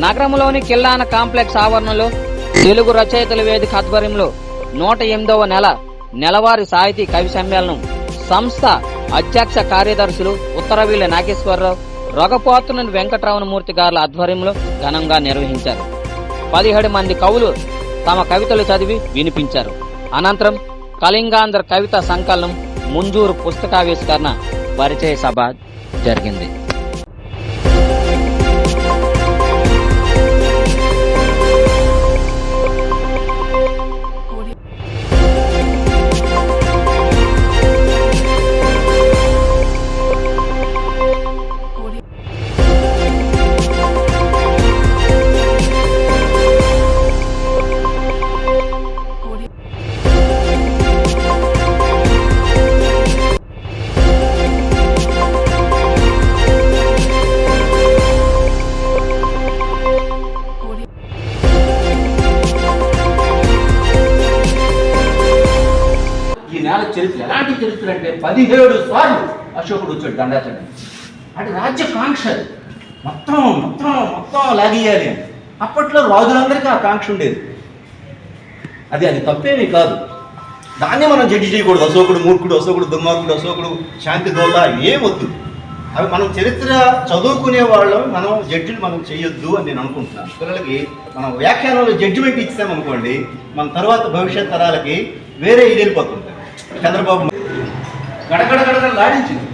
నగరంలోని కిల్లాన కాంప్లెక్స్ ఆవరణలో తెలుగు రచయితల వేదిక ఆధ్వర్యంలో 108వ నెలవారీ సాహితీ కవి సమ్మేళనం సంస్థ అధ్యక్ష కార్యదర్శులు ఉత్తరవీళ్ల నాగేశ్వరరావు, రొగపోతుని వెంకటరమణమూర్తి గారుల ఆధ్వర్యంలో ఘనంగా నిర్వహించారు. 17 మంది కవులు తమ కవితలు చదివి వినిపించారు. అనంతరం కళింగాంధ్ర కవితా సంకలనం ముంజూరు పుస్తకావిష్కరణ పరిచయ సభ జరిగింది. ఈ నేల చరిత్ర ఎలాంటి చరిత్ర అంటే 17 సార్లు అశోకుడు వచ్చాడు దండాచండి. అంటే రాజ్యకాంక్ష మొత్తం మొత్తం మొత్తం లాగేయాలి. అప్పట్లో రాజులందరికీ ఆ కాంక్ష ఉండేది. అది తప్పేమీ కాదు. దాన్ని మనం జడ్జి చేయకూడదు. అశోకుడు మూర్ఖుడు, అశోకుడు దుర్మార్గుడు, అశోకుడు శాంతి దోత ఏమొద్దు. అవి మనం చరిత్ర చదువుకునే వాళ్ళం, మనం జడ్జిలు మనం చేయొద్దు అని నేను అనుకుంటున్నాను. పిల్లలకి మనం వ్యాఖ్యానంలో జడ్జిమెంట్ ఇచ్చామనుకోండి, మన తర్వాత భవిష్యత్ తరాలకి వేరే ఇది వెళ్ళిపోతుంది. చంద్రబాబు గడగడ గడగడ లాడించింది.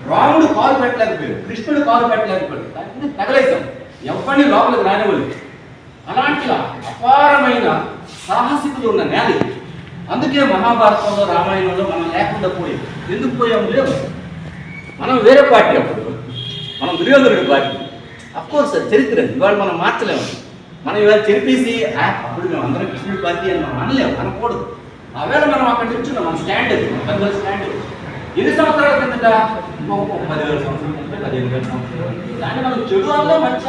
రాముడు కాలు పెట్టలేకపోయాడు, కృష్ణుడు కాలు పెట్టలేకపోయాడు, తగలేసాం. ఎవరిని లోపలికి రానివ్వలేదు. అలాంటి అపారమైన సాహసికులు ఉన్న నేల. అందుకే మహాభారతంలో రామాయణంలో మనం లేకుండా పోయాం. ఎందుకు పోయాము? లేవు. మనం వేరే పార్టీ, అప్పుడు మనం దుర్యోధనుడి పార్టీ. అఫ్కోర్స్ అది చరిత్ర. ఇవాళ మనం మార్చలేము. మనం ఇవాళ చెరిపేసి అప్పుడు మేము అందరం కృష్ణుడి పార్టీ అని మనం అనలేము, అనకూడదు. ఆవేళ మనం అక్కడ నిల్చున్నాం. మన స్టాండ్ అది, పెద్దల స్టాండ్. ఎన్ని సంవత్సరాల కిందట? 10,000 సంవత్సరాల కింద, 15,000 సంవత్సరాలు. దాన్ని మనం చెడు వల్ల మంచి